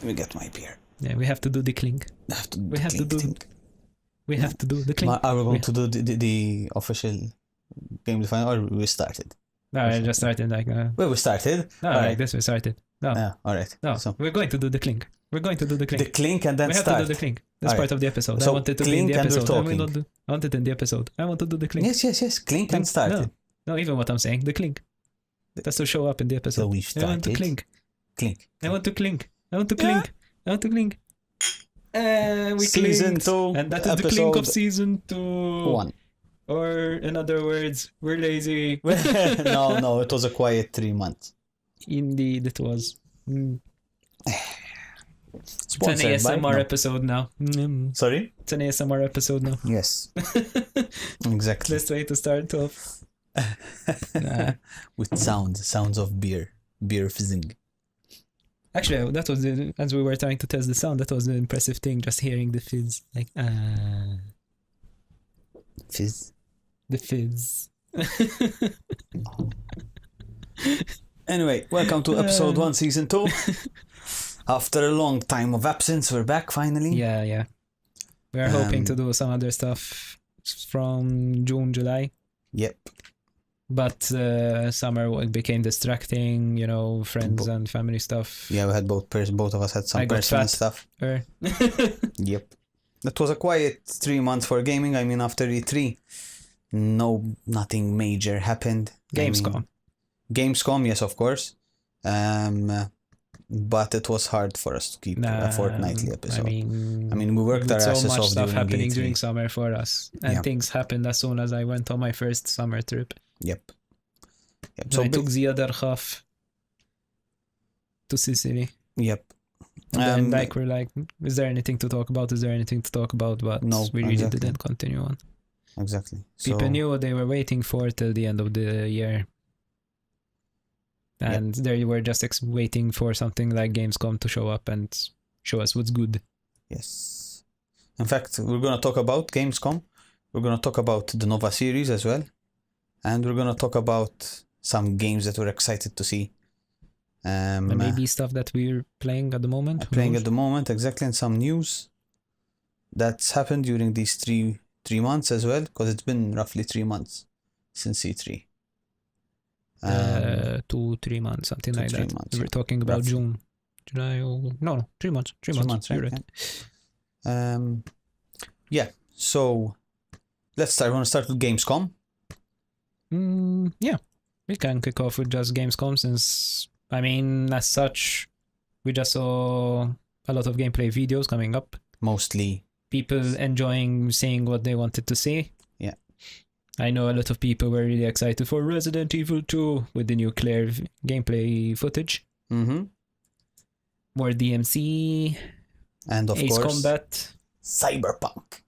Let me get my beer. Yeah, we have to do the clink. We have to do the clink. Are we going to do the official game define, or we started? No, I just started like. Well, we started. No, All like right. this we started. No, Yeah, all right. no, So we're going to do the clink. We're going to do the clink. the clink and then We have start. to do the clink. That's All part right. of the episode. So I want it to be in clink the and we're episode. I talking. want it in the episode. I want to do the clink. Yes. Clink and started. No, even what I'm saying, the clink. That's to show up in the episode. So we've I want to started. clink. Clink. I want to clink. I want to clink. I want to clink. We Season clinked. 2, And that is the clink of episode season 2. 1. Or in other words, we're lazy. No, it was a quiet 3 months. Indeed, it was. It's an Sponsored by- ASMR no. episode now. Sorry? It's an ASMR episode now. Yes. Exactly. Best way to start off. Nah. With sounds of beer fizzing. Actually, that was as we were trying to test the sound. That was the impressive thing. Just hearing the fizz, like Fizz. the fizz. Anyway, welcome to episode 1, season 2. After a long time of absence, we're back finally. Yeah. We are hoping to do some other stuff from June, July. Yep. But summer became distracting, friends and family stuff. Yeah, we had both of us had some I got personal fat. stuff. Er, Yep. That was a quiet 3 months for gaming. I mean, after E3, nothing major happened. Gamescom. Gamescom, yes, of course. But it was hard for us to keep a fortnightly episode. I mean, we worked our with so asses much off stuff during happening E3. during summer for us, and Yeah. things happened as soon as I went on my first summer trip. Yep. So I took the other half to Sicily. Yep. And then we're like, is there anything to talk about? Is there anything to talk about? But No, we really exactly. didn't continue on. Exactly. People knew what they were waiting for till the end of the year. And they were just waiting for something like Gamescom to show up and show us what's good. Yes. In fact, we're going to talk about Gamescom. We're going to talk about the Nova series as well. And we're going to talk about some games that we're excited to see. And maybe stuff that we're playing at the moment. Exactly, and some news that's happened during these three months as well, because it's been roughly 3 months since E3. 2-3 months, something like that. months, We're talking about roughly. June, July, no, 3 months. 3 months, right? you're right. Yeah, so let's start. I want to start with Gamescom. Yeah, we can kick off with just Gamescom since, as such, we just saw a lot of gameplay videos coming up. Mostly. People enjoying seeing what they wanted to see. Yeah. I know a lot of people were really excited for Resident Evil 2 with the new clear gameplay footage. Mm-hmm. More DMC. And of Ace course, Combat. Cyberpunk.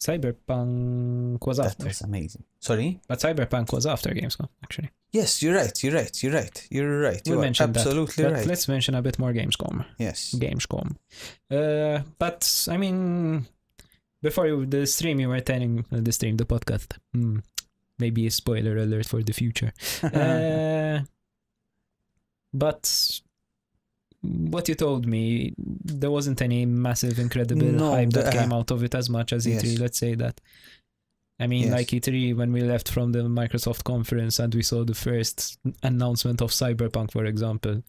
Cyberpunk was That after. was amazing. Sorry? But Cyberpunk was after Gamescom, actually. Yes, you're right. We You are mentioned absolutely that. But right. let's mention a bit more Gamescom. Yes. Gamescom. But, before the stream, you were telling the podcast. Maybe a spoiler alert for the future. But what you told me, there wasn't any massive, incredible hype that came out of it as much as E3. Yes. Let's say that. Yes. Like E3, when we left from the Microsoft conference and we saw the first announcement of Cyberpunk, for example,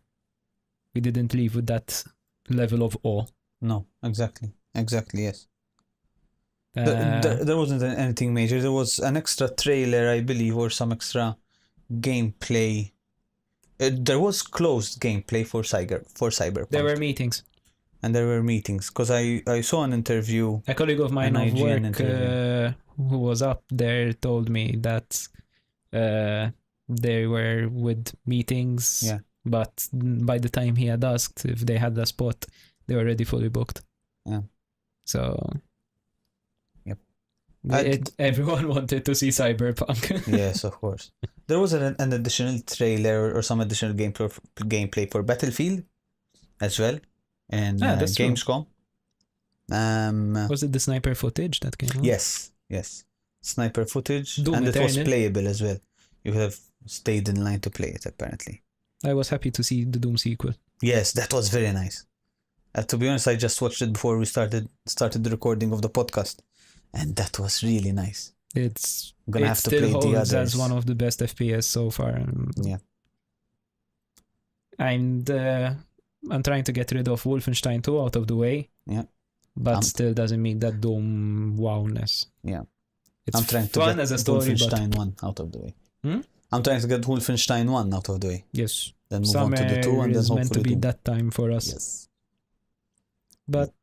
we didn't leave with that level of awe. No, exactly, yes. There wasn't anything major. There was an extra trailer, I believe, or some extra gameplay. There was closed gameplay for Cyberpunk. There were meetings. And there were meetings, because I saw an interview. A colleague of mine An of IGN work who was up there told me that they were with meetings, Yeah. but by the time he had asked if they had a spot, they were already fully booked. Yeah. So Yep. Everyone wanted to see Cyberpunk. Yes, of course. There was an additional trailer or some additional gameplay for Battlefield as well, and that's true. Gamescom. Was it the sniper footage that came out? Yes. Sniper footage, Doom and it was Eternal. playable as well. You could have stayed in line to play it, apparently. I was happy to see the Doom sequel. Yes, that was very nice. To be honest, I just watched it before we started the recording of the podcast, and that was really nice. It's I'm gonna it have to still play the holds others. as one of the best FPS so far. Yeah. And I'm trying to get rid of Wolfenstein 2 out of the way. Yeah. But still doesn't mean that Doom wowness. Yeah. It's I'm trying to fun get as a story, Wolfenstein but 1 out of the way. Hmm? I'm trying to get Wolfenstein 1 out of the way. yes, Then move summer on to the 2 and then is meant to hopefully be Doom. that time for us. Yes. But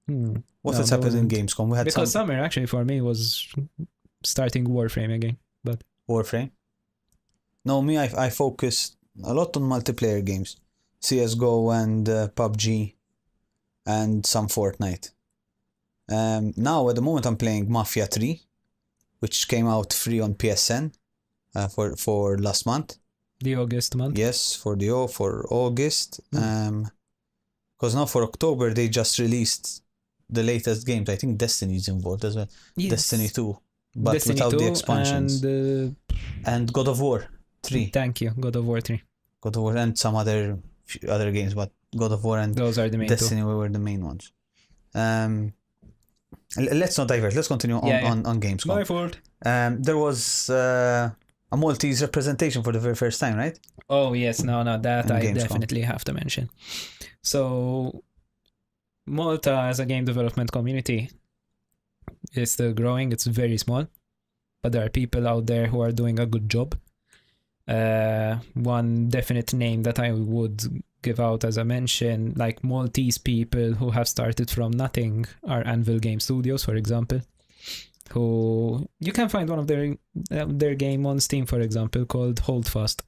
What No, has that happened in wasn't- Gamescom? We had because some summer actually for me was starting Warframe again. Warframe. No, me, I focused a lot on multiplayer games. CSGO and PUBG and some Fortnite. Now, at the moment, I'm playing Mafia 3, which came out free on PSN for last month. The August month. Yes, for August. Because now for October, they just released the latest games. I think Destiny is involved as well. Yes. Destiny 2, but Destiny without 2 the expansions. And God of War 3. thank you, God of War 3. God of War and some other games, but God of War and Those are the main Destiny were the main ones. Let's not divert. Let's continue on Gamescom. My fault. There was a Maltese representation for the very first time, right? Oh yes, no, that And I Gamescom. definitely have to mention. So Malta as a game development community is still growing. It's very small, but there are people out there who are doing a good job. One definite name that I would give out as a mention, like Maltese people who have started from nothing, are Anvil Game Studios, for example, who you can find one of their game on Steam, for example, called Holdfast.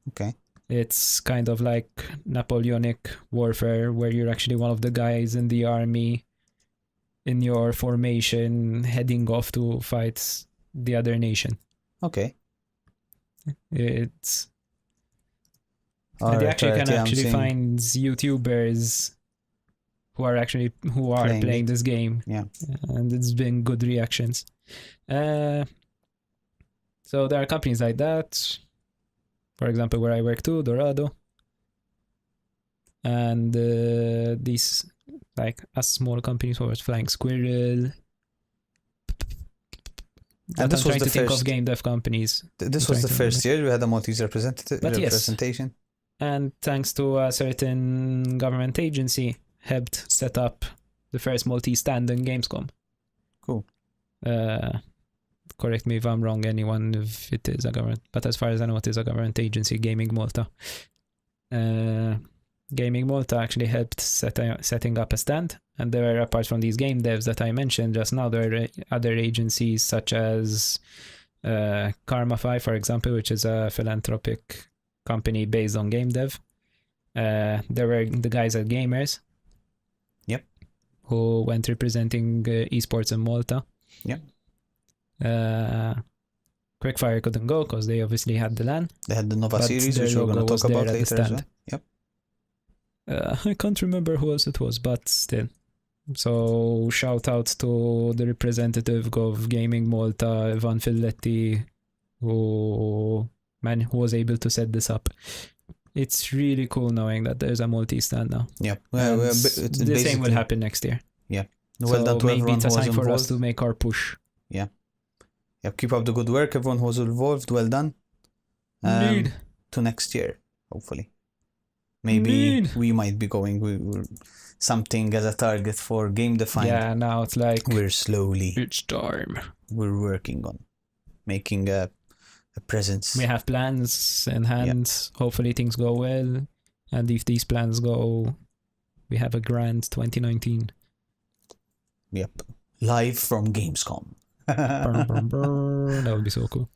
Okay. It's kind of like Napoleonic warfare, where you're actually one of the guys in the army in your formation heading off to fight the other nation. Okay. It's All and they right, actually all right, can yeah, I'm actually seeing- find YouTubers who are playing it. this game. Yeah. And it's been good reactions. So there are companies like that. For example, where I work too, Dorado. And these like as small companies who are Flying Squirrel. And this I'm was trying the to think first- of game dev companies. This I'm was the trying to first year we had a Maltese But yes. representation. And thanks to a certain government agency, helped set up the first Maltese stand in Gamescom. Cool. Correct me if I'm wrong, anyone, if it is a government, but as far as I know, it is a government agency, Gaming Malta. Gaming Malta actually helped setting up a stand, and there are, apart from these game devs that I mentioned just now, there are other agencies such as Karmafy, for example, which is a philanthropic company based on game dev. There were the guys at Gamers. Yep. Who went representing esports in Malta. Yep. Quickfire couldn't go because they obviously had the LAN. They had the Nova But series, their which we're going logo to was talk there about at the later as well. stand. Yep. I can't remember who else it was, but still. So shout out to the representative of Gaming Malta, Ivan Filletti, who was able to set this up. It's really cool knowing that there's a Maltese stand now. Yep. And It's the same basically- will happen next year. Well done to maybe everyone it's who a was sign for us involved. to make our push. Yep, keep up the good work, everyone who was involved. Well done. Indeed. To next year, hopefully. Maybe Indeed. we might be going with something as a target for Game Defined. Yeah, now it's like It's time. we're working on making a presence. We have plans in hand. Hopefully things go well. And if these plans go, we have a grand 2019. Yep. Live from Gamescom. That would be so cool.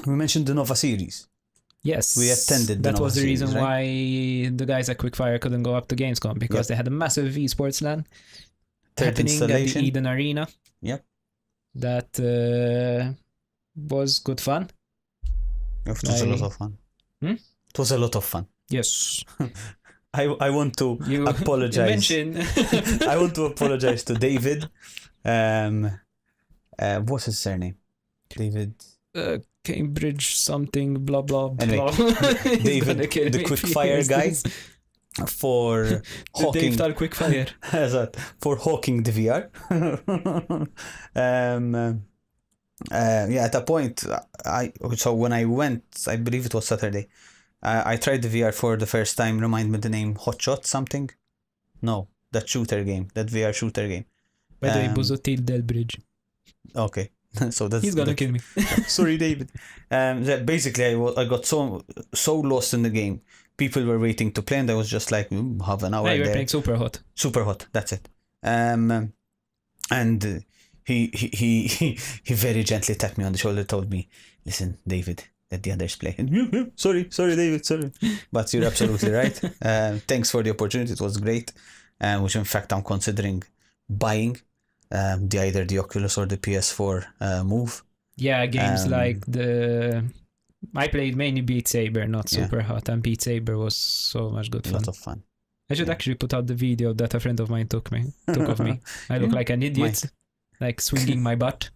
We mentioned the Nova series. Yes. We attended the That was Nova the reason series, why the guys at Quickfire couldn't go up to Gamescom, because they had a massive esports LAN Third happening at installation. the Eden Arena. Yep. That was good fun. It was a lot of fun. It was a lot of fun. Yes. I want to You apologize. mentioned I want to apologize to David. What's his surname? David. Cambridge something blah blah Anyway, blah. He's David, gonna kill the me if he quickfire hears guy, this. for The hawking Dave Tal quickfire. for hawking the VR. Yeah, at a point, so when I went, I believe it was Saturday, I tried the VR for the first time. Remind me the name, Hotshot something? No, that shooter game, that VR shooter game. By the way, Buzotil Delbridge. Okay, so that's He's gonna kill me. Sorry, David. That basically, I got so lost in the game. People were waiting to play, and I was just like, half an hour You were there. playing Super Hot. Super Hot, that's it. And he very gently tapped me on the shoulder, told me, "Listen, David, let the others play." And, sorry, David, sorry. But you're absolutely right. Thanks for the opportunity. It was great. Which in fact I'm considering buying either the Oculus or the PS4 Move. Yeah, games like I played mainly Beat Saber, not Super Hot, and Beat Saber was so much good A fun. lot of fun. I should actually put out the video that a friend of mine took of me. I look like an idiot, like swinging my butt.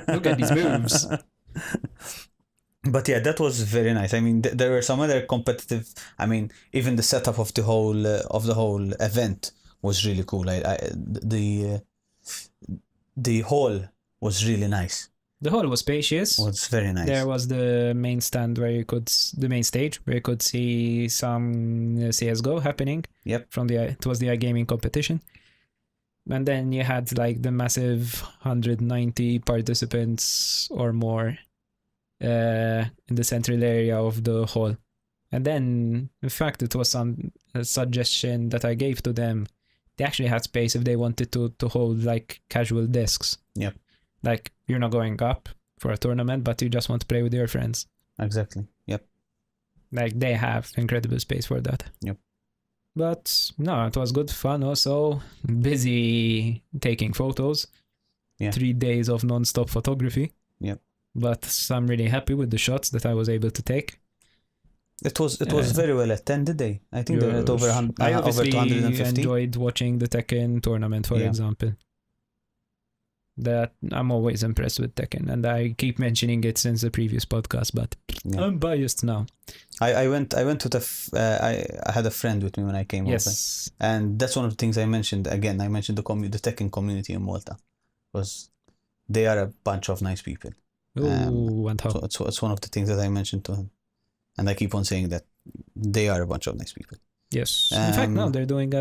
Look at these moves. But yeah, that was very nice. I mean, there were some other competitive. I mean, even the setup of the whole event was really cool. The hall was really nice. The hall was spacious. It was very nice. There was the main stand the main stage where you could see some CS:GO happening. Yep. It was the iGaming competition. And then you had like the massive 190 participants or more in the central area of the hall. And then, in fact, it was a suggestion that I gave to them. They actually had space if they wanted to hold like casual desks. Yep. Like you're not going up for a tournament, but you just want to play with your friends. Exactly. Yep. Like they have incredible space for that. Yep. But no, it was good fun also. Busy taking photos. Yeah. 3 days of non-stop photography. Yep. But I'm really happy with the shots that I was able to take. It was very well attended day. I think they had over 250. Enjoyed watching the Tekken tournament, for example. That I'm always impressed with Tekken, and I keep mentioning it since the previous podcast, but I'm biased now. I went with I had a friend with me when I came over, and that's one of the things I mentioned. Again, I mentioned the Tekken community in Malta, because they are a bunch of nice people. And how? So it's one of the things that I mentioned to him, and I keep on saying that they are a bunch of nice people. Yes. In fact, now they're doing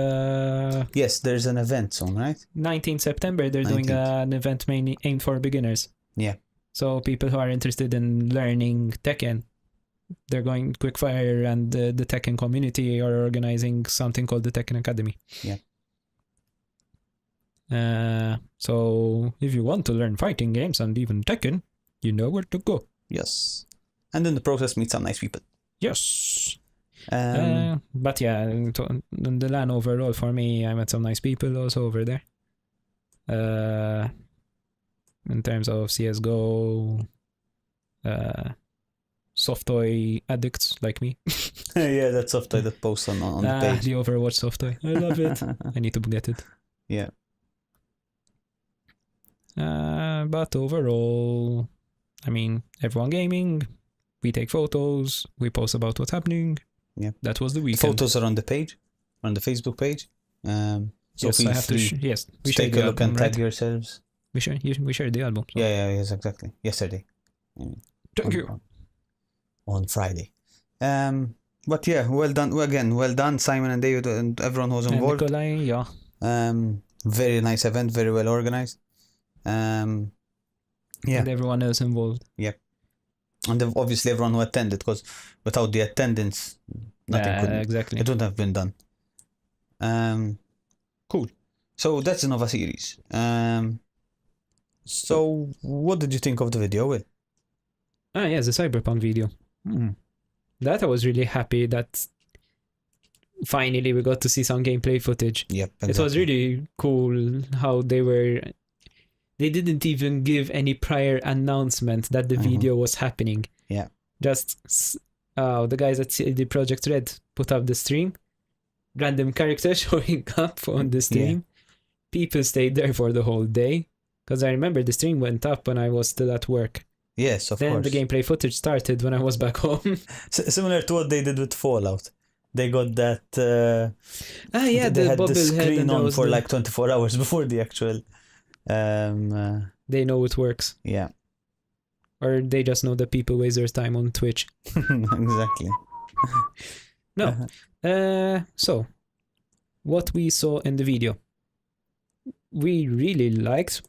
Yes, there's an event soon, right? 19th September, they're doing an event mainly aimed for beginners. Yeah. So people who are interested in learning Tekken, they're going Quickfire, and the Tekken community are organizing something called the Tekken Academy. Yeah. So if you want to learn fighting games and even Tekken, you know where to go. Yes. And in the process, meet some nice people. Yes. But yeah, in the LAN overall, for me, I met some nice people also over there. In terms of CSGO, soft toy addicts like me. Yeah, that soft toy that posts on the page. The Overwatch soft toy. I love it. I need to get it. Yeah. But overall, I mean, everyone gaming, we take photos, we post about what's happening. Yeah. That was the weekend. Photos are on the page, on the Facebook page. So yes, feel I have free we take a look and tag yourselves. We shared the album. So. Yes, exactly. Yesterday. Thank you. On Friday. But yeah, well done, Simon and David and everyone who was involved. And Nikolai, yeah. Very nice event, very well organized. Yeah. And everyone else involved. Yep. And obviously everyone who attended, because without the attendance, nothing could. Exactly. It wouldn't have been done. Cool. So that's the Nova series. So what did you think of the video, Will? Yes, the Cyberpunk video. That I was really happy that finally we got to see some gameplay footage. Yep. Exactly. It was really cool how they didn't even give any prior announcement that the video was happening. Yeah. Just the guys at CD Projekt Red put up the stream. Random characters showing up on the stream. Yeah. People stayed there for the whole day. Because I remember the stream went up when I was still at work. Yes, of Then course. the gameplay footage started when I was back home. Similar to what they did with Fallout. They got that. Yeah, they the had the bobblehead screen and there on was for the- like 24 hours before the actual. They know it works. Yeah, Or they just know that people waste their time on Twitch. exactly. No. So, what we saw in the video. We really liked,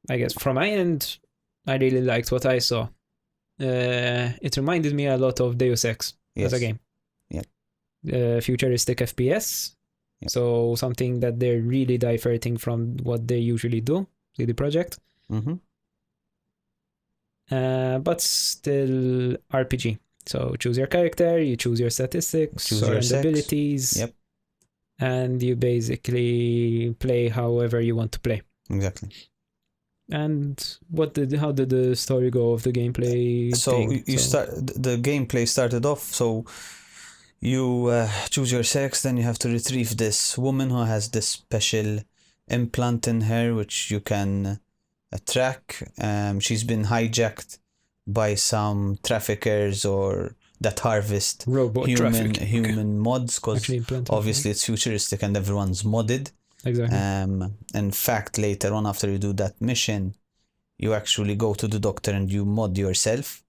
I guess, from my end, I really liked what I saw. It reminded me a lot of Deus Ex as a Yes. game. Yeah. Futuristic FPS. Yeah. So something that they're really diverting from what they usually do, CD Projekt. Mm-hmm. But still RPG. So choose your character, you choose your statistics, Choose your and sex. abilities. Yep. And you basically play however you want to play. Exactly. And how did the story go of the gameplay So thing? the gameplay started off. So you choose your sex, then you have to retrieve this woman who has this special implant in her, which you can track. She's been hijacked by some traffickers or that harvest Robot traffic. human mods, because Actually implanted. obviously it's futuristic and everyone's modded. Exactly. In fact, later on, after you do that mission, you actually go to the doctor and you mod yourself.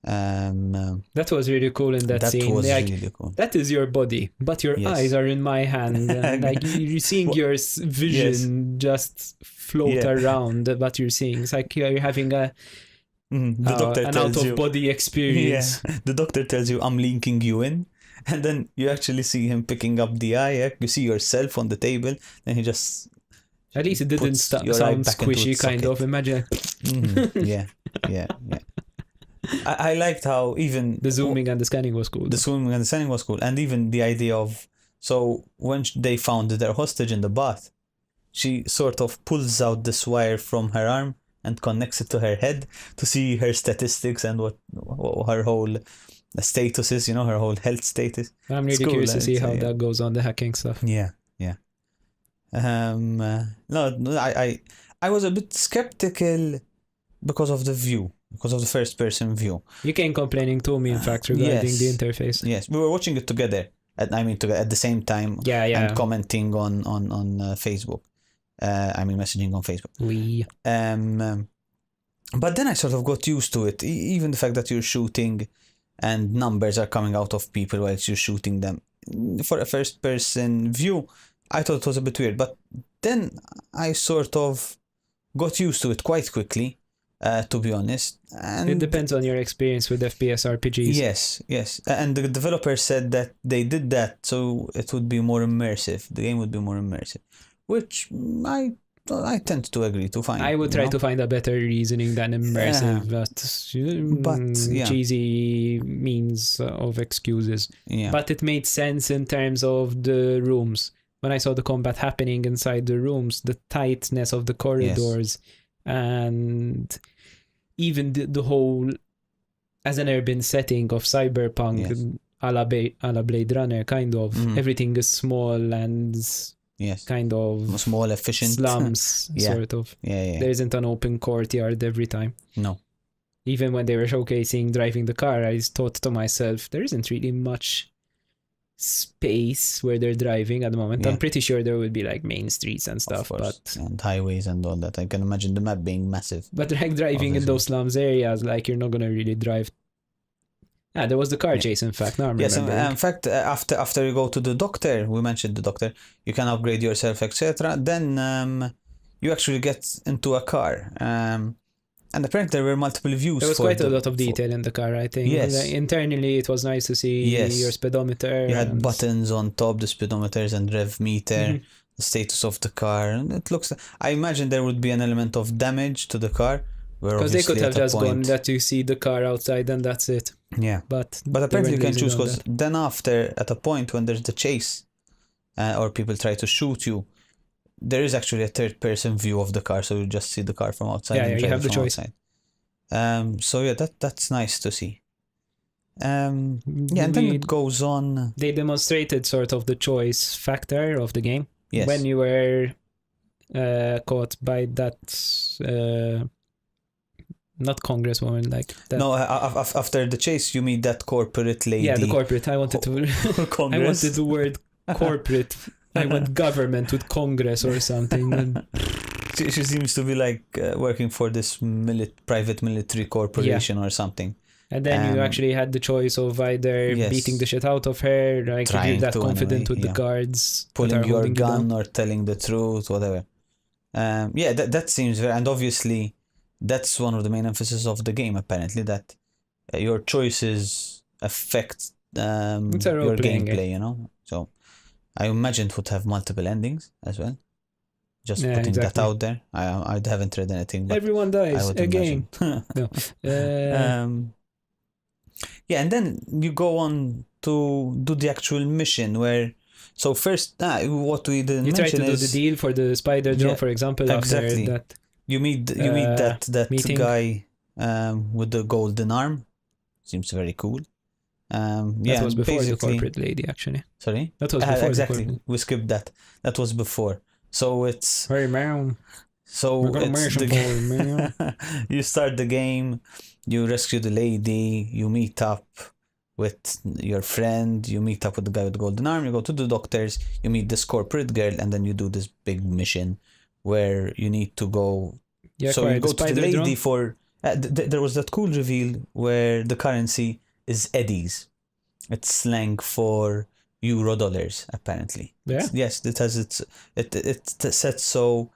That was really cool in that scene. Was Like, really cool. that is your body, but your Yes. eyes are in my hand. And like you're seeing your vision just float around, but you're seeing it's like you're having the doctor an out of body experience. Yeah, the doctor tells you, "I'm linking you in," and then you actually see him picking up the eye. You see yourself on the table, and he just. At least it didn't puts your eye sound back into squishy, its kind socket. of. Imagine Yeah. I liked how even the zooming and the scanning was cool. The swimming and the scanning was cool, and even the idea of when they found their hostage in the bath, she sort of pulls out this wire from her arm and connects it to her head to see her statistics and what her whole status is, her whole health status. I'm really curious to see how that goes on the hacking stuff. Yeah. I was a bit skeptical because of the view, because of the first person view. You came complaining to me, in fact, regarding the interface. Yes, we were watching it together. At the same time. Yeah. And commenting on Facebook. Messaging on Facebook. But then I sort of got used to it. Even the fact that you're shooting and numbers are coming out of people whilst you're shooting them. For a first person view, I thought it was a bit weird. But then I sort of got used to it quite quickly, to be honest. And it depends on your experience with FPS RPGs. Yes. And the developer said that they did that so it would be more immersive. The game would be more immersive, which I tend to agree to find. I would try to find a better reasoning than immersive, but cheesy means of excuses. Yeah. But it made sense in terms of the rooms. When I saw the combat happening inside the rooms, the tightness of the corridors, and even the whole, as an urban setting of Cyberpunk, a la Blade Runner, kind of, everything is small and kind of small, efficient slums, sort of. Yeah. There isn't an open courtyard every time. No. Even when they were showcasing driving the car, I thought to myself, there isn't really much space where they're driving at the moment. I'm pretty sure there would be like main streets and stuff, and highways and all that. I can imagine the map being massive. But like driving in those slums areas, like you're not gonna really drive. There was the car chase, in fact. Now I'm remembering. In fact, after you go to the doctor, we mentioned the doctor, you can upgrade yourself, etc. Then you actually get into a car. And apparently there were multiple views. There was quite a lot of detail in the car, I think. Yes. Like, internally, it was nice to see your speedometer. You had buttons on top, the speedometers and rev meter, the status of the car. And it looks... I imagine there would be an element of damage to the car. Because they could have just gone that you see the car outside and that's it. Yeah. But apparently you can choose, because then after, at a point when there's the chase, or people try to shoot you, there is actually a third person view of the car, so you just see the car from outside. Yeah, you have the choice. Outside. That's nice to see. And then it goes on. They demonstrated sort of the choice factor of the game. Yes. When you were caught by that not congresswoman, like that. No, after the chase, you meet that corporate lady. Yeah, the corporate. I wanted to. I wanted the word corporate. I want government with Congress or something. And She seems to be like working for this private military corporation or something. And then you actually had the choice of either beating the shit out of her, like if you're that confident with the guards, pulling your gun or telling the truth, whatever. That seems very, and obviously that's one of the main emphasis of the game, apparently, that your choices affect your gameplay, you know. So I imagine it would have multiple endings as well. Just putting that out there. I haven't read anything. But everyone dies again. No. And then you go on to do the actual mission where. So first, what we didn't mention is... You try to do the deal for the spider drone, for example, exactly. After that. You meet that meeting. Guy with the golden arm. Seems very cool. That was before the corporate lady, actually. Sorry? That was before exactly. We skipped that. That was before. So it's... Hey, man. So it's you start the game, you rescue the lady, you meet up with your friend, you meet up with the guy with the golden arm, you go to the doctors, you meet this corporate girl, and then you do this big mission where you need to go. So you go to the lady for... there was that cool reveal where the currency is eddies. It's slang for $, apparently. Yeah? Yes, it has it said so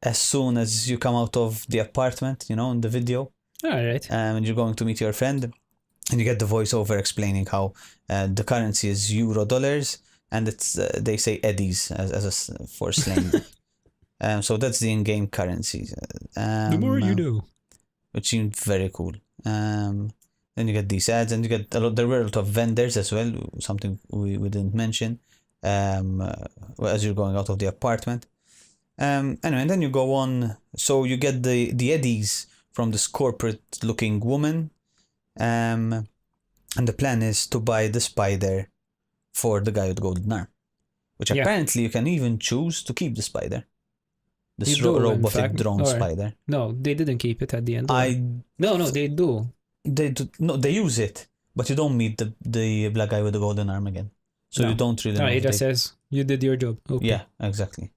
as soon as you come out of the apartment, you know, in the video. All right. And you're going to meet your friend, and you get the voiceover explaining how the currency is $, and it's they say eddies as for slang. So that's the in-game currency. The more you know. Which seemed very cool. Then you get these ads, and you get there were a lot of vendors as well, something we didn't mention, as you're going out of the apartment. Anyway, and then you go on, so you get the eddies from this corporate-looking woman, and the plan is to buy the spider for the guy with golden arm, which apparently you can even choose to keep the spider. This robotic drone spider. No, they didn't keep it at the end. No, they do. They use it, but you don't meet the black guy with the golden arm again. So you don't really know. No, he just says, you did your job. Okay. Yeah, exactly.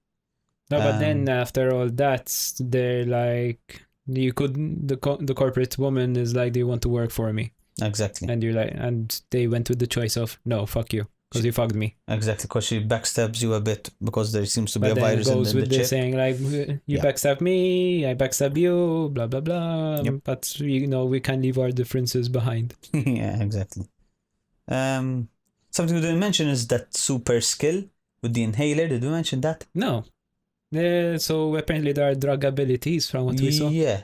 No, but then after all that, they're like, the corporate woman is like, they want to work for me. Exactly. And you're like, and they went with the choice of, no, fuck you, because you fucked me. Exactly, because she backstabs you a bit because there seems to be a virus in the chip. But then it goes with this saying like, you backstab me, I backstab you, blah, blah, blah. Yep. But, we can leave our differences behind. Yeah, exactly. Something we didn't mention is that super skill with the inhaler. Did we mention that? No. So apparently there are drug abilities from what we saw. Yeah.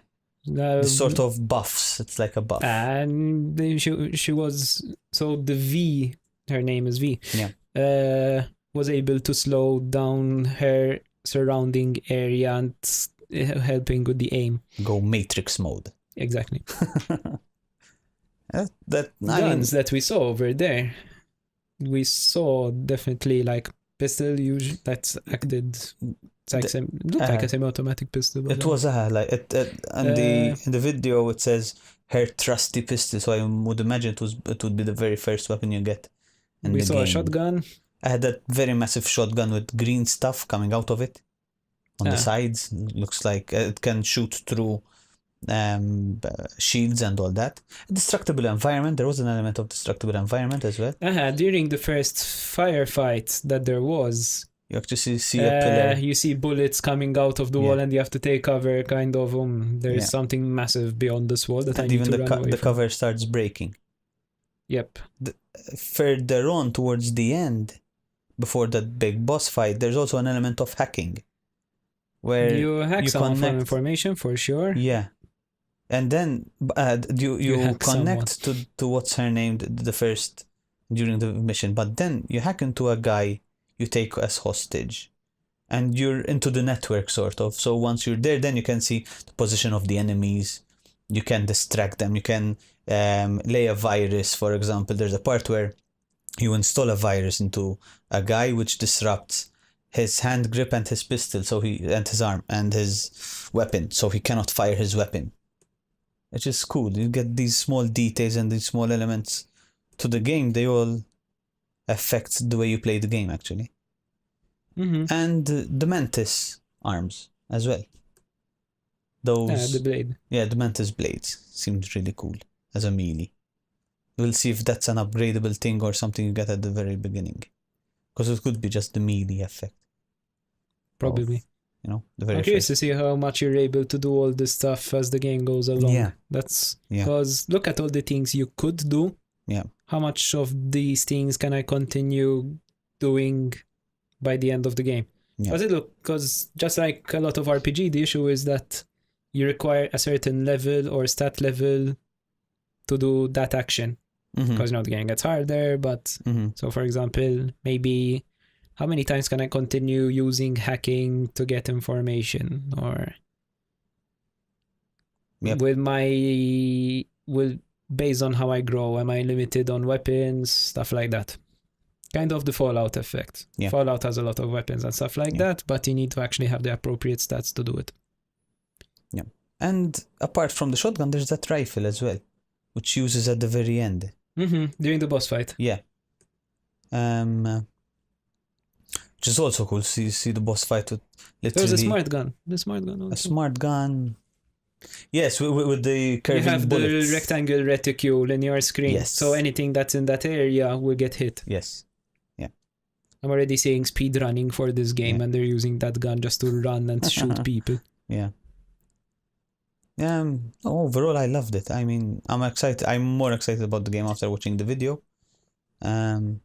Sort of buffs. It's like a buff. And she was... So the V... Her name is V. Yeah. Was able to slow down her surrounding area and helping with the aim. Go Matrix mode. Exactly. Guns that we saw over there. We saw definitely like pistol that's acted. It's like like a semi-automatic pistol. It was like in the video it says her trusty pistol, so I would imagine it would be the very first weapon you get. We saw a shotgun. I had that very massive shotgun with green stuff coming out of it on the sides. It looks like it can shoot through shields and all that. A destructible environment. There was an element of destructible environment as well. During the first firefight that there was, you actually see a pillar. You see bullets coming out of the wall, and you have to take cover. Kind of, there's something massive beyond this wall that I need to run away the from. cover starts breaking. Yep. Further on towards the end, before that big boss fight, there's also an element of hacking, where you hack some information for sure. Yeah, and then you connect to what's her name the first during the mission, but then you hack into a guy you take as hostage, and you're into the network sort of. So once you're there, then you can see the position of the enemies. You can distract them. You can lay a virus, for example. There's a part where you install a virus into a guy which disrupts his hand grip and his pistol, and his arm and his weapon, so he cannot fire his weapon. which is cool. You get these small details and these small elements to the game. They all affect the way you play the game, actually. And the Mantis arms as well. The blade. Yeah, the Mantis blades seemed really cool as a melee. We'll see if that's an upgradable thing or something you get at the very beginning. Because it could be just the melee effect. Probably. The very I'm curious first. to see how much you're able to do all this stuff as the game goes along. Yeah. That's because look at all the things you could do. Yeah. How much of these things can I continue doing by the end of the game? Yeah. Because just like a lot of RPG, the issue is that you require a certain level or stat level to do that action. Because the game gets harder, but so for example, maybe how many times can I continue using hacking to get information? Or based on how I grow, am I limited on weapons, stuff like that? Kind of the Fallout effect. Yeah. Fallout has a lot of weapons and stuff like that, but you need to actually have the appropriate stats to do it. Yeah. And apart from the shotgun, there's that rifle as well, which uses at the very end. During the boss fight. Yeah. Which is also cool. So you see the boss fight with literally... There's a smart gun. The smart gun also. A smart gun. Yes, with the curving you have bullets. the rectangle reticule in your screen. Yes. So anything that's in that area will get hit. Yes. Yeah. I'm already seeing speed running for this game, and they're using that gun just to run and shoot people. Yeah. Overall, I loved it. I mean, I'm excited. I'm more excited about the game after watching the video. No,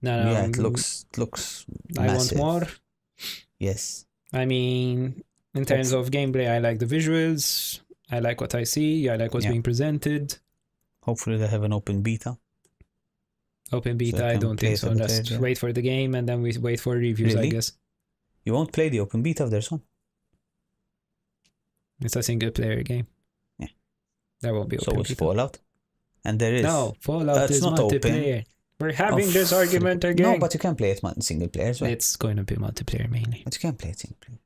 yeah, it looks I massive. want more. Yes. I mean, in terms of gameplay, I like the visuals. I like what I see. I like what's being presented. Hopefully they have an open beta. Open beta, So I I can don't play think it so. a bit Just later. wait for the game and then we wait for reviews, I Really? guess. You won't play the open beta if there's one. It's a single player game. Yeah. There won't be open So it's beta. Fallout. And there is. No, Fallout It's is not multiplayer. open. We're having Oh, this argument again. No, but you can play it single player as well. It's going to be multiplayer mainly. But you can play it single player.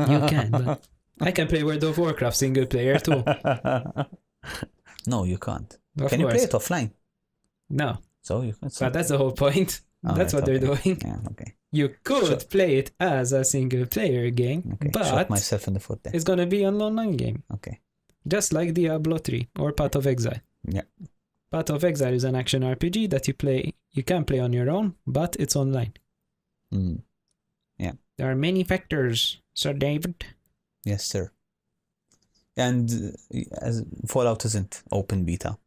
You can, but I can play World of Warcraft single player too. No, you can't. Of Can you course. play it offline? No, So you can. but that's the whole point. That's what they're doing. Yeah, okay. You could play it as a single player game, Okay. but Shot myself in the foot there. it's going to be an online game. Okay. Just like Diablo 3 or Path of Exile. Yeah. Path of Exile is an action RPG that you can play on your own, but it's online. There are many factors, Sir David. Yes, sir. And as Fallout isn't open beta.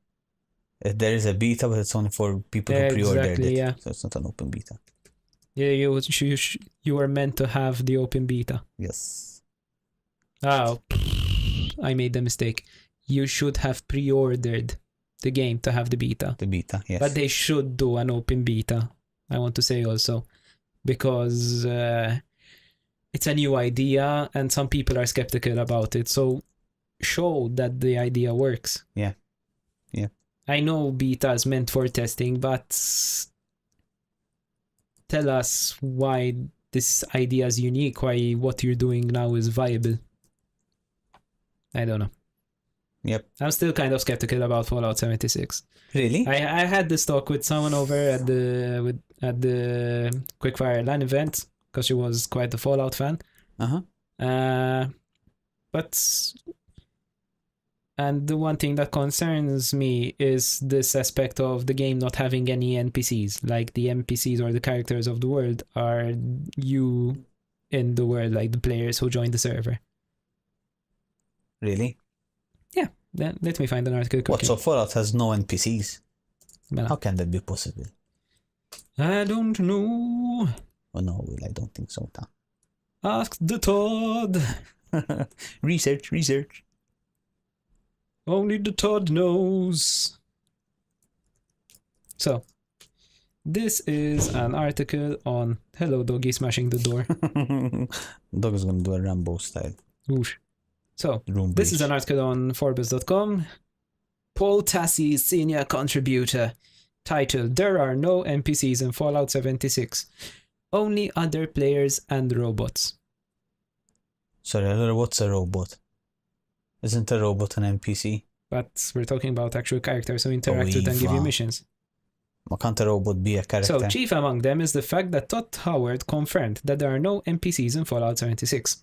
There is a beta, but it's only for people who pre-ordered Exactly, it. yeah. So it's not an open beta. Yeah, you were meant to have the open beta. Yes. Oh, I made the mistake. You should have pre-ordered the game to have the beta. The beta, yes. But they should do an open beta, I want to say also. Because it's a new idea and some people are skeptical about it. So show that the idea works. Yeah. Yeah. I know beta is meant for testing, but tell us why this idea is unique, why what you're doing now is viable. I don't know. Yep. I'm still kind of skeptical about Fallout 76. Really? I had this talk with someone over at the Quickfire LAN event because she was quite a Fallout fan. And the one thing that concerns me is this aspect of the game not having any NPCs. Like the NPCs or the characters of the world are you in the world, like the players who join the server. Really? Yeah. Let me find an article quickly. What, so Fallout has no NPCs? Well, How can that be possible? I don't know. Oh no, Will, I don't think so. Ask the Todd. Research. Only the Todd knows. So, this is an article on Hello Doggy smashing the door. Dog is gonna do a Rambo style. Oosh. So, Room this is breach. an article on Forbes.com. Paul Tassi, senior contributor. Titled, There Are No NPCs in Fallout 76. Only other players and robots. Sorry, what's a robot? Isn't a robot an NPC? But we're talking about actual characters who interact with and give you Iva. missions. Ma can't a robot be a character? So, chief among them is the fact that Todd Howard confirmed that there are no NPCs in Fallout 76.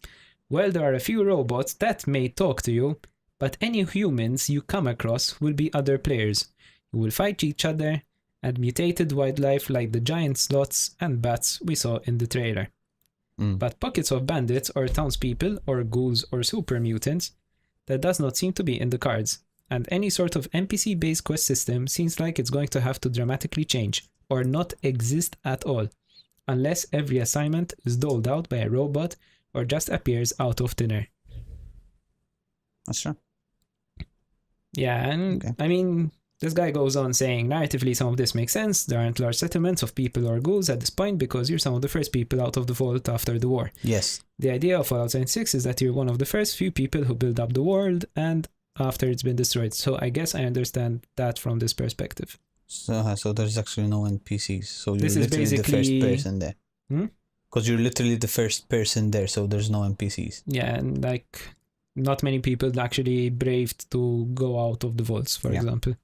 Well, there are a few robots that may talk to you, but any humans you come across will be other players. You will fight each other and mutated wildlife like the giant sloths and bats we saw in the trailer. But pockets of bandits or townspeople or ghouls or super mutants, that does not seem to be in the cards. And any sort of NPC-based quest system seems like it's going to have to dramatically change or not exist at all, unless every assignment is doled out by a robot or just appears out of thin air. That's true. Yeah, and Okay. I mean, this guy goes on saying, narratively, some of this makes sense. There aren't large settlements of people or ghouls at this point because you're some of the first people out of the vault after the war. Yes. The idea of Fallout 76 is that you're one of the first few people who build up the world and after it's been destroyed. So I guess I understand that from this perspective. So there's actually no NPCs. So you're This is literally the basically- first person there. Because you're literally the first person there, so there's no NPCs. Yeah, and like not many people actually braved to go out of the vaults, for Yeah. example.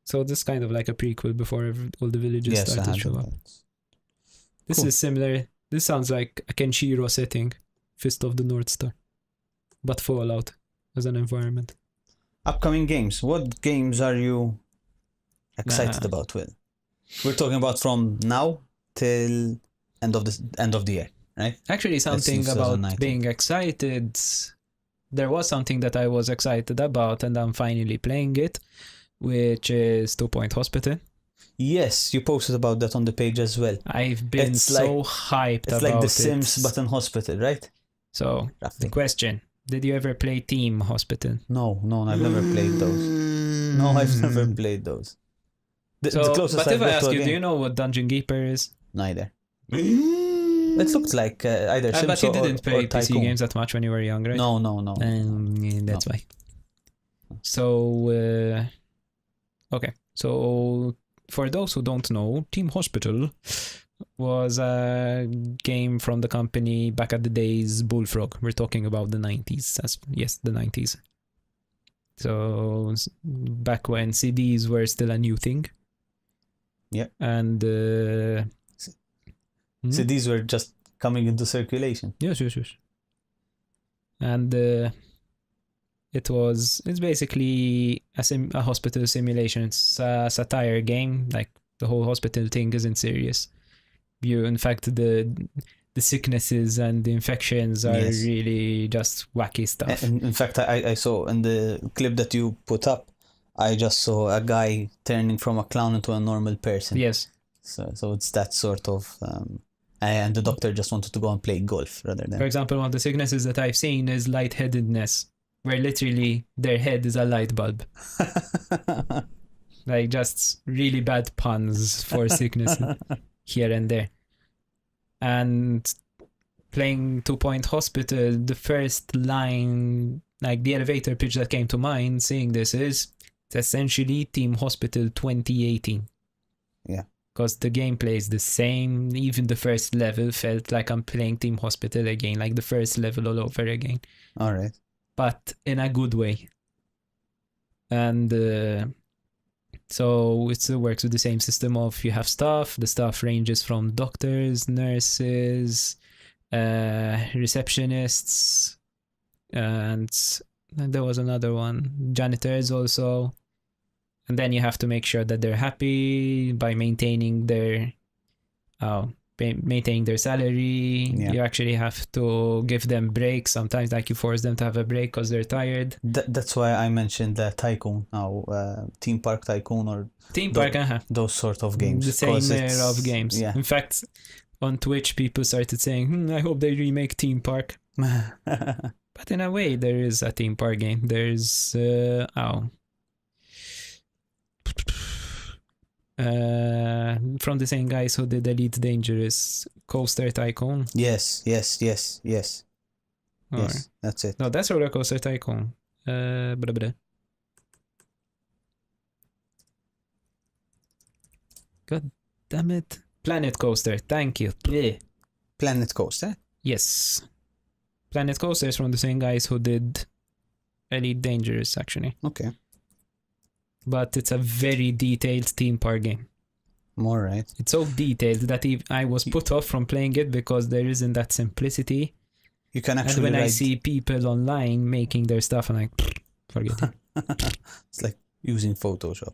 So this is kind of like a prequel before all the villages Yes, I started to had show up. that. This Cool. is similar. This sounds like a Kenshiro setting, Fist of the North Star, but Fallout as an environment. Upcoming games. What games are you excited Nah. about, Will? We're talking about from now till end of the year, right? Actually, something about 2019. being excited. There was something that I was excited about, and I'm finally playing it, which is 2 Point Hospital. Yes, you posted about that on the page as well. I've been It's so hyped It's about like The it. Sims, but in hospital, right? So, the Roughly. question, did you ever play Team Hospital? No, I've never played those. No, I've never played those. The So, closest but I've if I got to ask a you, do game- you know what Dungeon Keeper is? Neither. It looked like either Sims But you or, didn't play or PC Tycoon. games that much when you were young, right? No. Yeah, that's why. So, okay. So, for those who don't know, Team Hospital was a game from the company back at the days Bullfrog. We're talking about the 90s. Yes, the 90s. So, back when CDs were still a new thing. Yeah. And... So these were just coming into circulation. Yes. And it's basically a hospital simulation. It's a satire game. Like the whole hospital thing isn't serious. In fact, the sicknesses and the infections are Yes. really just wacky stuff. In fact, I saw in the clip that you put up, I just saw a guy turning from a clown into a normal person. Yes. So it's that sort of... and the doctor just wanted to go and play golf rather For than... example, one of the sicknesses that I've seen is lightheadedness, where literally their head is a light bulb. Like just really bad puns for sickness here and there. And playing 2 Point Hospital, the first line, like the elevator pitch that came to mind seeing this is, it's essentially Team Hospital 2018. Yeah. Because the gameplay is the same. Even the first level felt like I'm playing Team Hospital again, like the first level all over again. All right. But in a good way. And so it still works with the same system of you have staff. The staff ranges from doctors, nurses, receptionists, and there was another one, janitors also. And then you have to make sure that they're happy by maintaining their salary. Yeah. You actually have to give them breaks. Sometimes like you force them to have a break because they're tired. That's why I mentioned the Tycoon now, Theme Park Tycoon or Team The- Park, those sort of games. the same 'cause era it's- of games. Yeah. In fact, on Twitch, people started saying, I hope they remake Team Park. But in a way, there is a Team Park game. There's, from the same guys who did Elite Dangerous, Coaster Tycoon. yes. Or- Yes, that's it. No, that's Roller Coaster Tycoon. Blah, blah. God damn it. Planet Coaster, thank you. Bleh. Planet Coaster. Yes. Planet Coaster is from the same guys who did Elite Dangerous, actually. Okay. But it's a very detailed theme park game. All right. It's so detailed that I was put off from playing it because there isn't that simplicity. You can actually. And when I ride- see people online making their stuff, I'm like, forget it. It's like using Photoshop.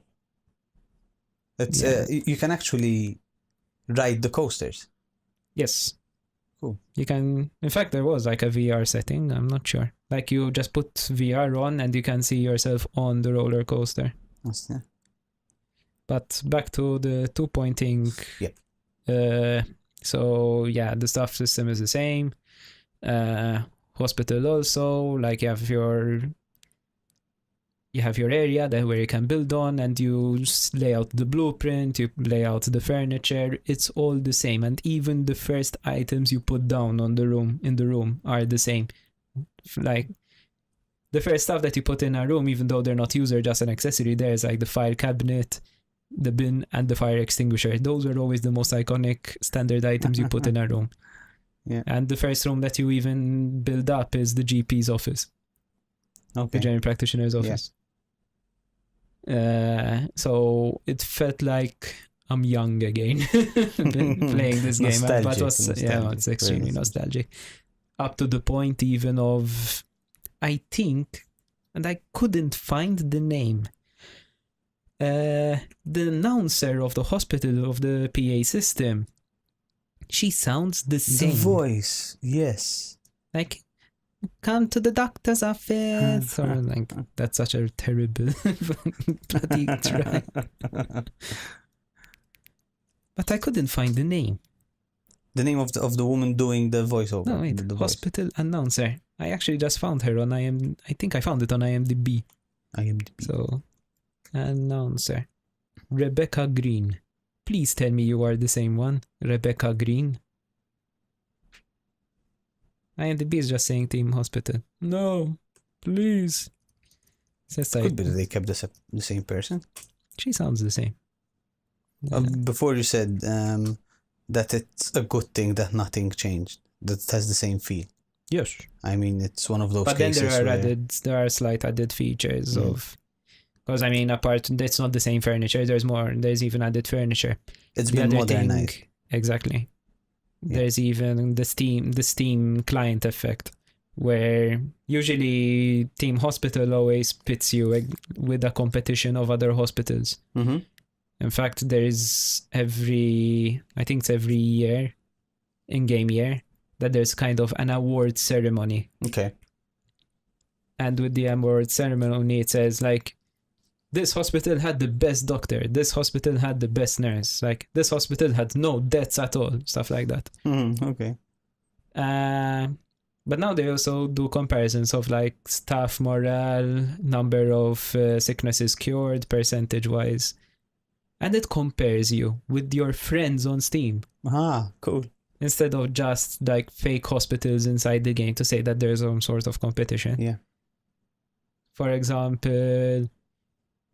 It's Yeah. you can actually ride the coasters. Yes. Cool. You can, in fact, there was like a VR setting. I'm not sure. Like you just put VR on and you can see yourself on the roller coaster. Yeah. But back to the 2-point thing. Yep. So yeah, the staff system is the same. Hospital also, like you have your area that where you can build on, and you lay out the blueprint, you lay out the furniture. It's all the same, and even the first items you put down in the room are the same. Like the first stuff that you put in a room, even though they're not used, are just an accessory. There's like the file cabinet, the bin, and the fire extinguisher. Those are always the most iconic standard items you put in a room. Yeah. And the first room that you even build up is the GP's office, the Okay. general practitioner's office. So it felt like I'm young again playing this game. But it's extremely nostalgic. Up to the point even of, I think, and I couldn't find the name. The announcer of the hospital, of the PA system, she sounds the same. The voice, yes. Like, come to the doctor's office. Or like, that's such a terrible bloody try. But I couldn't find the name. The name of the woman doing the voiceover. No, wait, the voice. hospital announcer. I actually just found her on I think I found it on IMDb. IMDb. So, announcer. Rebecca Green. Please tell me you are the same one. Rebecca Green. IMDb is just saying Team Hospital. No, please. Says Could be that they kept the same person. She sounds the same. Before you said that it's a good thing that nothing changed, that it has the same feel. Yes. I mean, it's one of those But cases then there are slight added features of, because I mean, apart, it's not the same furniture. There's even added furniture. it's The been other thing- modernized. Exactly. Yeah. There's even the Steam client effect, where usually Team Hospital always pits you with a competition of other hospitals. Mm-hmm. In fact, there is I think it's every year, in-game year, that there's kind of an award ceremony. Okay. And with the award ceremony, it says like, this hospital had the best doctor, this hospital had the best nurse, like this hospital had no deaths at all, stuff like that. Okay. But now they also do comparisons of like staff morale, number of sicknesses cured, percentage-wise. And it compares you with your friends on Steam. Ah, cool. Instead of just like fake hospitals inside the game to say that there's some sort of competition. Yeah. For example,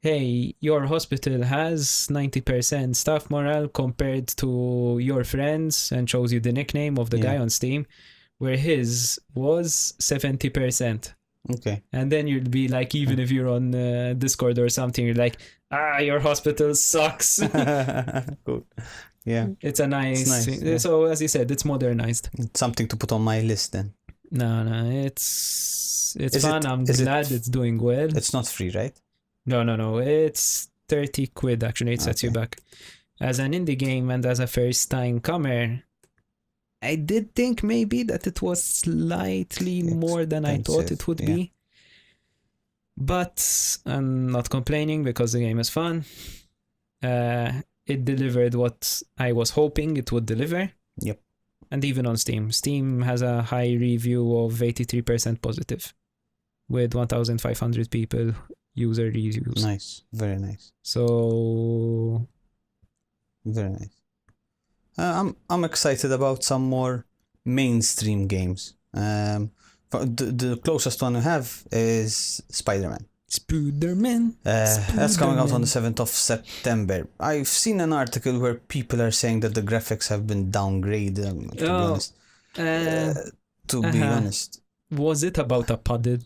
hey, your hospital has 90% staff morale compared to your friends, and shows you the nickname of the guy on Steam, where his was 70%. Okay. And then you'd be like, even if you're on Discord or something, you're like, your hospital sucks. Cool. Yeah. It's a nice nice, thing. yeah. So, as you said, it's modernized. It's something to put on my list then. No, it's Is fun. it- I'm is it- glad it's doing well. It's not free, right? No. It's 30 quid, actually. It sets you Okay. back. As an indie game and as a first-time comer, I did think maybe that it was slightly more than I thought it would Expensive, be. But I'm not complaining because the game is fun. It delivered what I was hoping it would deliver. Yep. And even on Steam. Steam has a high review of 83% positive, with 1,500 people user reviews. Nice. Very nice. So Very nice. I'm excited about some more mainstream games. The closest one I have is Spider-Man. Spider-Man. That's coming out on the 7th of September. I've seen an article where people are saying that the graphics have been downgraded, to be honest. Was it about a puddle?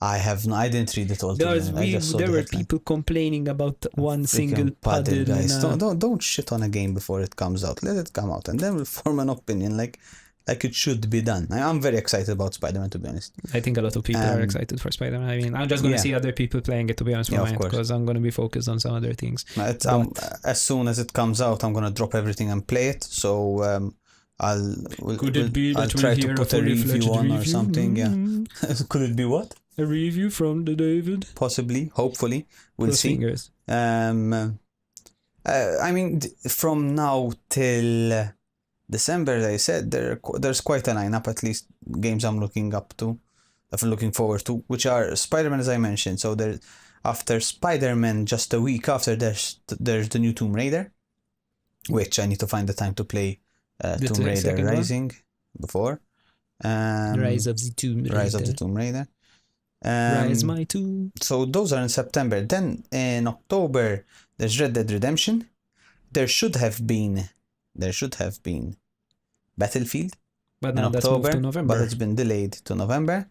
I didn't read it all. To be honest. I just saw There the were headline. people complaining about one single Freaking paddle, paddle. guys. Don't shit on a game before it comes out. Let it come out, and then we'll form an opinion like it should be done. I'm very excited about Spider-Man, to be honest. I think a lot of people are excited for Spider-Man. I mean, I'm just going to see other people playing it, to be honest with you, because I'm going to be focused on some other things. As soon as it comes out, I'm going to drop everything and play it. So I'll try to put a review on or something. Yeah. Could it be what? A review from the David? Possibly, hopefully. We'll see. Fingers. I mean, from now till December, as I said, there's quite a lineup, at least games I'm looking forward to, which are Spider-Man, as I mentioned. So after Spider-Man, just a week after, there's the new Tomb Raider, which I need to find the time to play Tomb Raider Rising before. Rise of the Tomb Raider. Rise my tomb. So those are in September. Then in October, there's Red Dead Redemption. There should have been Battlefield, but now that's moved to November. But it's been delayed to November.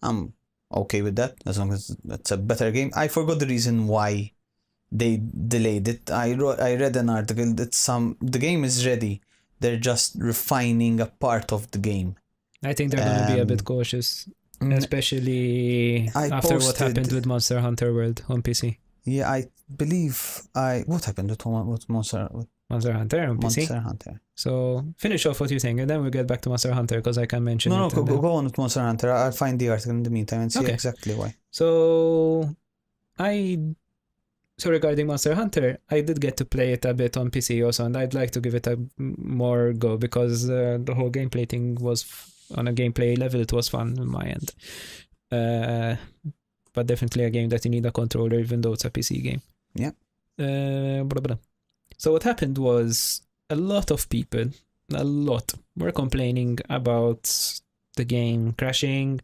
I'm okay with that, as long as it's a better game. I forgot the reason why they delayed it. I read an article that the game is ready. They're just refining a part of the game. I think they're going to be a bit cautious, especially after what happened with Monster Hunter World on PC. Yeah, I believe what happened with Monster Hunter on PC. Monster Hunter. So finish off what you're saying, and then we'll get back to Monster Hunter, because I can mention it. No, go on with Monster Hunter. I'll find the article in the meantime and see exactly why. So regarding Monster Hunter, I did get to play it a bit on PC also, and I'd like to give it a more go, because the whole gameplay thing was, on a gameplay level, it was fun on my end. But definitely a game that you need a controller, even though it's a PC game. Yeah. So what happened was, a lot of people were complaining about the game crashing,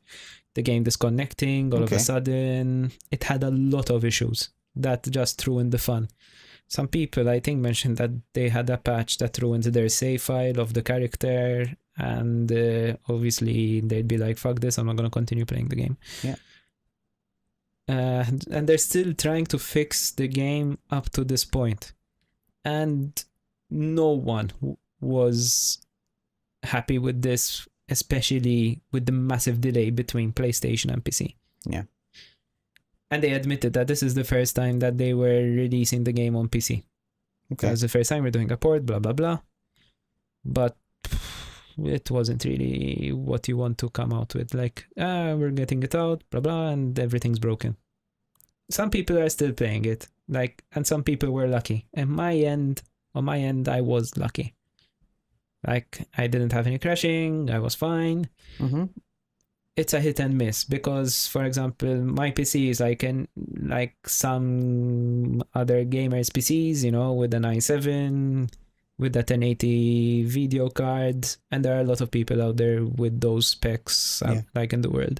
the game disconnecting all of a sudden. It had a lot of issues that just ruined the fun. Some people, I think, mentioned that they had a patch that ruined their save file of the character, and obviously they'd be like, fuck this, I'm not going to continue playing the game. Yeah. And they're still trying to fix the game up to this point. And no one was happy with this, especially with the massive delay between PlayStation and PC. Yeah. And they admitted that this is the first time that they were releasing the game on PC. Okay. It was the first time we're doing a port, blah, blah, blah. But it wasn't really what you want to come out with. Like, we're getting it out, blah, blah, and everything's broken. Some people are still playing it, and some people were lucky. And on my end, I was lucky. Like, I didn't have any crashing, I was fine. Mm-hmm. It's a hit and miss, because, for example, my PC is like some other gamers' PCs, with an i7, with a 1080 video card, and there are a lot of people out there with those specs, in the world.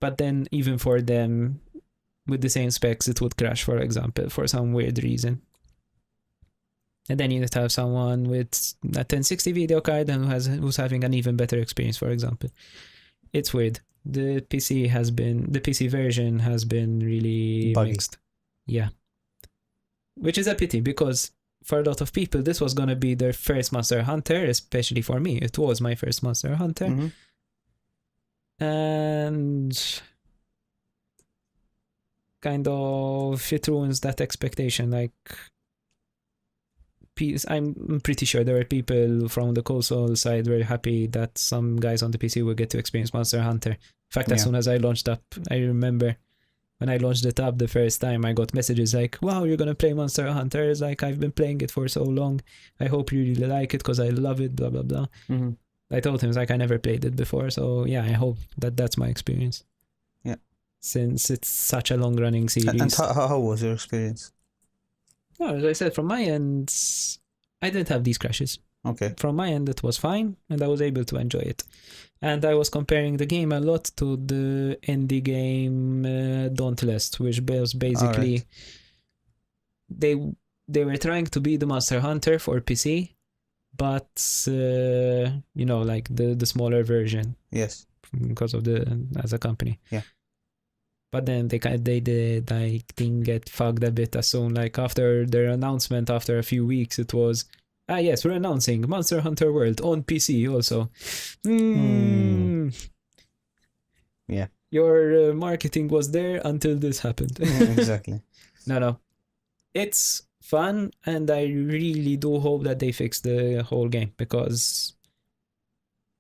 But then, even for them, with the same specs, it would crash, for example, for some weird reason. And then you need to have someone with a 1060 video card and who's having an even better experience, for example. It's weird. The PC version has been really buggy. Mixed. Yeah. Which is a pity, because for a lot of people, this was going to be their first Monster Hunter, especially for me. It was my first Monster Hunter. Mm-hmm. And kind of it ruins that expectation. I'm pretty sure there were people from the console side very happy that some guys on the PC would get to experience Monster Hunter. In fact, as soon as I launched up, I remember when I launched it up the first time, I got messages like, wow, you're going to play Monster Hunter. It's like, I've been playing it for so long. I hope you really like it because I love it, blah, blah, blah. Mm-hmm. I told him, I never played it before. So yeah, I hope that's my experience. Yeah. Since it's such a long-running series. And how was your experience? No, as I said, from my end, I didn't have these crashes. Okay. From my end, it was fine, and I was able to enjoy it. And I was comparing the game a lot to the indie game Dauntless, which was basically they were trying to be the Monster Hunter for PC, but the smaller version. Yes. because of the as a company. Yeah. But then they did like thing get fucked a bit as soon, like after their announcement after a few weeks it was yes, we're announcing Monster Hunter World on PC also. Yeah. Your marketing was there until this happened. Exactly. No. It's fun, and I really do hope that they fix the whole game, because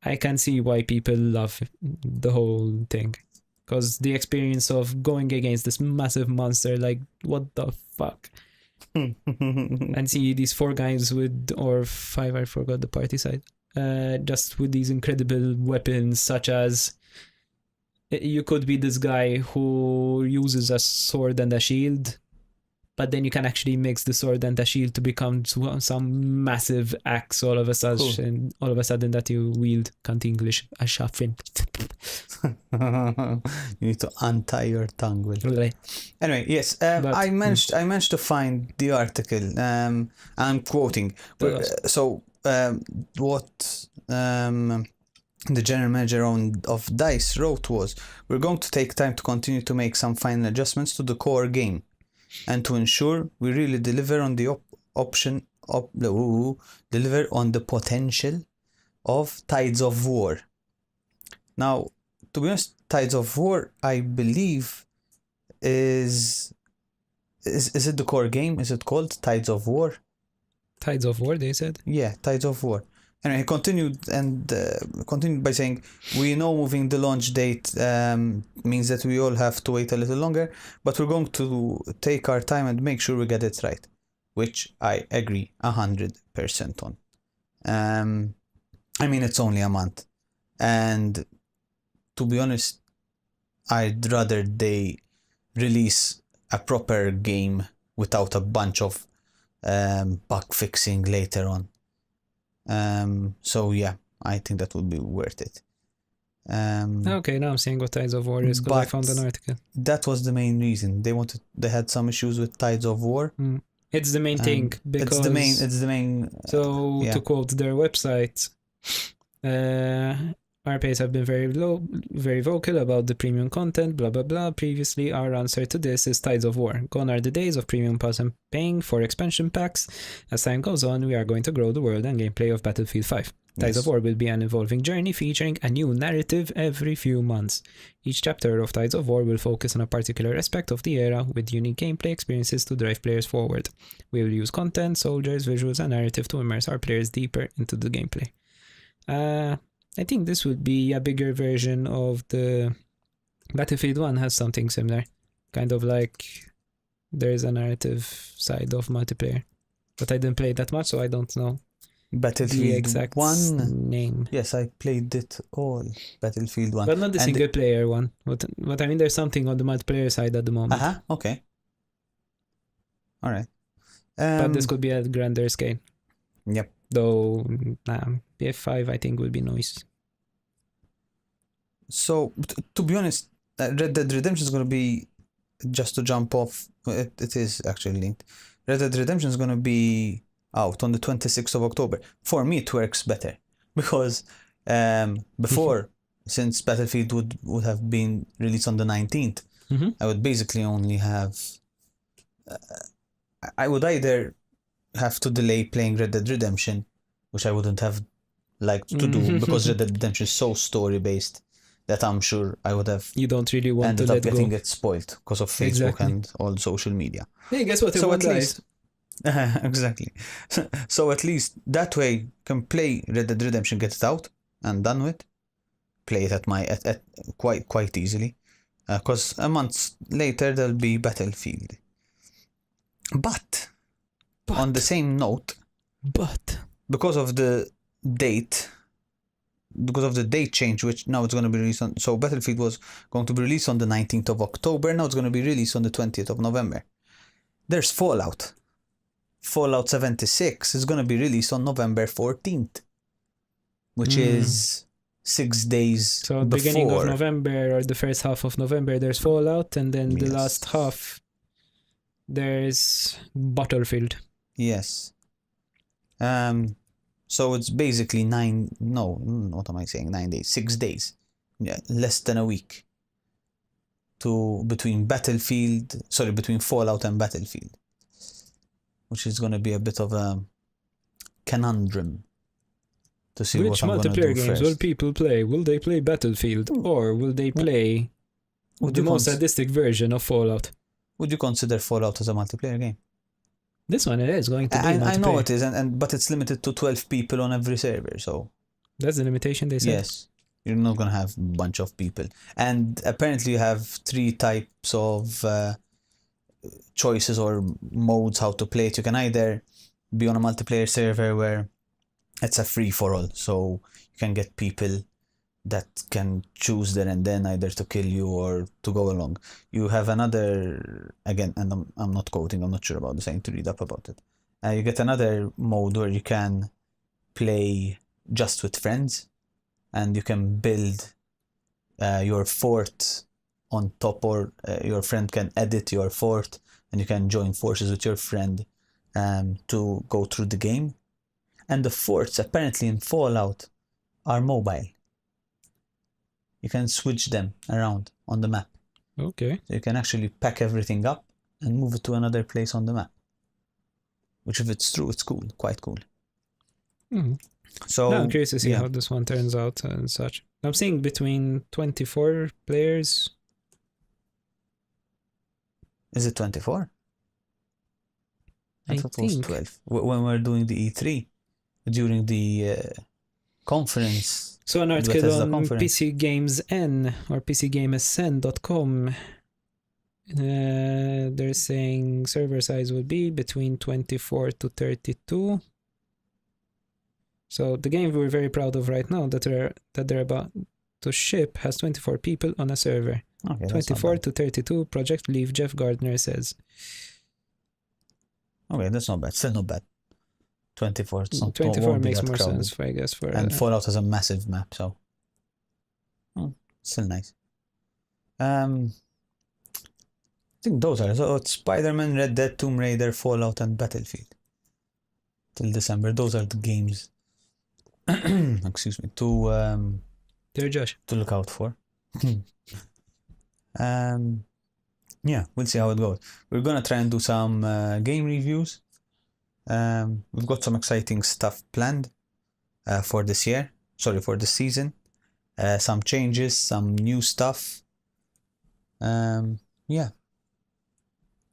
I can see why people love the whole thing. Because the experience of going against this massive monster, like, what the fuck? And see these 4 guys or 5, I forgot the party side, just with these incredible weapons, such as you could be this guy who uses a sword and a shield, but then you can actually mix the sword and the shield to become some massive axe all of a sudden. Cool. All of a sudden that you wield, can't English, a sharpen. You need to untie your tongue, Will. Right. Anyway, yes, I managed to find the article. I'm quoting. What the general manager of DICE wrote was, "We're going to take time to continue to make some final adjustments to the core game, and to ensure we really deliver on the deliver on the potential of Tides of War." Now, to be honest, Tides of War, I believe, is it the core game? Is it called Tides of War? Tides of War, they said? Yeah, Tides of War. And he continued by saying, "We know moving the launch date means that we all have to wait a little longer, but we're going to take our time and make sure we get it right," which I agree 100% on. I mean, it's only a month, and to be honest, I'd rather they release a proper game without a bunch of bug fixing later on. So yeah, I think that would be worth it. Okay, now I'm seeing what Tides of War is, because I found an article. That was the main reason. They had some issues with Tides of War. It's the main thing, because it's the main to quote their website, RPAs have been very vocal about the premium content, blah blah blah. Previously, our answer to this is Tides of War. Gone are the days of premium pass and paying for expansion packs. As time goes on, we are going to grow the world and gameplay of Battlefield 5. Tides of War will be an evolving journey featuring a new narrative every few months. Each chapter of Tides of War will focus on a particular aspect of the era, with unique gameplay experiences to drive players forward. We will use content, soldiers, visuals, and narrative to immerse our players deeper into the gameplay. I think this would be a bigger version of the Battlefield 1 has something similar. Kind of like there's a narrative side of multiplayer. But I didn't play that much, so I don't know Battlefield the exact 1 name. Yes, I played it all. Battlefield 1. But not the single player one. But I mean, there's something on the multiplayer side at the moment. Okay. Alright. But this could be a grander scale. Yep. Though PF5 I think will be nice. So to be honest, Red Dead Redemption is going to be, just to jump off, it is actually linked. Red Dead Redemption is going to be out on the 26th of October. For me, it works better because before, since Battlefield would have been released on the 19th, I would basically only have I would either have to delay playing Red Dead Redemption, which I wouldn't have liked to do because Red Dead Redemption is so story based that I'm sure I would have. You don't really want to ended let up getting go. it spoiled because of Facebook and all social media. Hey, guess what? So at least, exactly. So at least that way, you can play Red Dead Redemption, get it out and done with. Play it at quite easily, because a month later there'll be Battlefield. But on the same note, because of the date change, which now it's going to be released on, so Battlefield was going to be released on the 19th of October, now it's going to be released on the 20th of November. There's Fallout 76 is going to be released on November 14th, which is 6 days so before. Beginning of November, or the first half of November, there's Fallout, and then the last half there's Battlefield. Yes. So it's basically 9 days, 6 days less than a week between Fallout and Battlefield, which is going to be a bit of a conundrum to see Which what I'm going to do multiplayer games first. will people play? Will they play Battlefield or will they play Would the you most cons- sadistic version of Fallout? Would you consider Fallout as a multiplayer game? This one it is going to be I know multiplayer. it is, but it's limited to 12 people on every server, so That's the limitation they said. yes, you're not going to have a bunch of people. And apparently you have 3 types of choices or modes how to play it. You can either be on a multiplayer server where it's a free-for-all, so you can get people that can choose there and then either to kill you or to go along. You have another, again, and I'm not quoting, I'm not sure about this, I need to read up about it. You get another mode where you can play just with friends, and you can build your fort on top, or your friend can edit your fort, and you can join forces with your friend to go through the game. And the forts apparently in Fallout are mobile. You can switch them around on the map. Okay. So you can actually pack everything up and move it to another place on the map. Which, if it's true, it's cool, quite cool. So Now I'm curious to see yeah. how this one turns out and such. I'm seeing between 24 players. Is it 24? I thought it was think. 12. When we're doing the E3, during the conference. So an article Bethesda on conference. PC Games N or PCGamesN.com, they're saying server size will be between 24 to 32. So the game we're very proud of right now that they're about to ship has 24 people on a server. Okay, 24 to 32, Project Leaf, Jeff Gardner says. Okay, that's not bad. Still not bad. 24. It's not, 24 won't be makes that more crowded. sense, I guess, for And Fallout has a massive map, so still nice. I think those are. So it's Spider-Man, Red Dead, Tomb Raider, Fallout, and Battlefield. Till December, those are the games. Excuse me. There, Josh. To look out for. Yeah, we'll see how it goes. We're gonna try and do some game reviews. We've got some exciting stuff planned for this year. Sorry, for this season. Some changes, some new stuff. Yeah.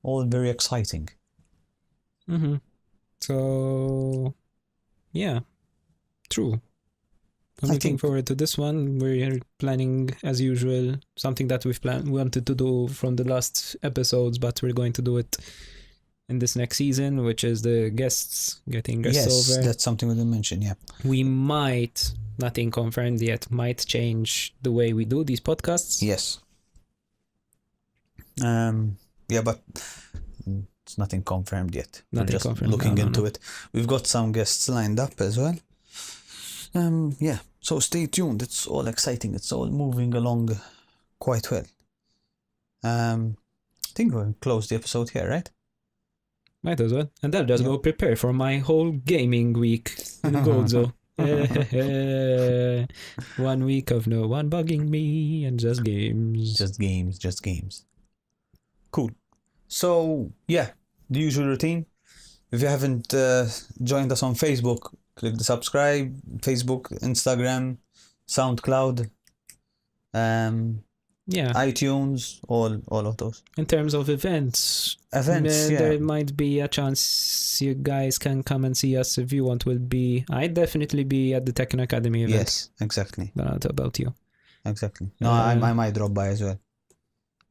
All very exciting. So, yeah, true. I'm I looking think- forward to this one. We're planning, as usual, something that we wanted to do from the last episodes, but we're going to do it in this next season, which is the getting guests Yes, over. that's something we didn't mention, yeah. We might, nothing confirmed yet, might change the way we do these podcasts. Yes. Yeah, but it's nothing confirmed yet. We're Nothing just confirmed, looking no. into it. We've got some guests lined up as well. Yeah, so stay tuned. It's all exciting. It's all moving along quite well. I think we'll close the episode here, right? Might as well. And I'll just Yeah. go prepare for my whole gaming week in Gozo. 1 week of no one bugging me and just games. Just games. Cool. So, yeah, the usual routine. If you haven't joined us on Facebook, click the subscribe, Facebook, Instagram, SoundCloud, Yeah, iTunes, all of those. in terms of events, Events, yeah. there might be a chance you guys can come and see us if you want. I'd definitely be at the Techno Academy event. Yes, exactly. Don't know about you. Exactly. No, I might drop by as well.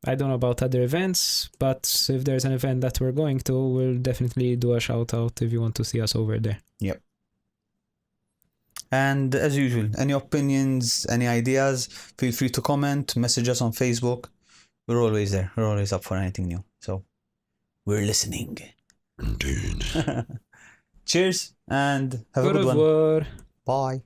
I don't know about other events, but if there's an event that we're going to, we'll definitely do a shout out if you want to see us over there. Yep. And as usual, any opinions, any ideas, feel free to comment, message us on Facebook. We're always there. We're always up for anything new. So we're listening. Indeed. Cheers and have a Au good one. revoir. Bye.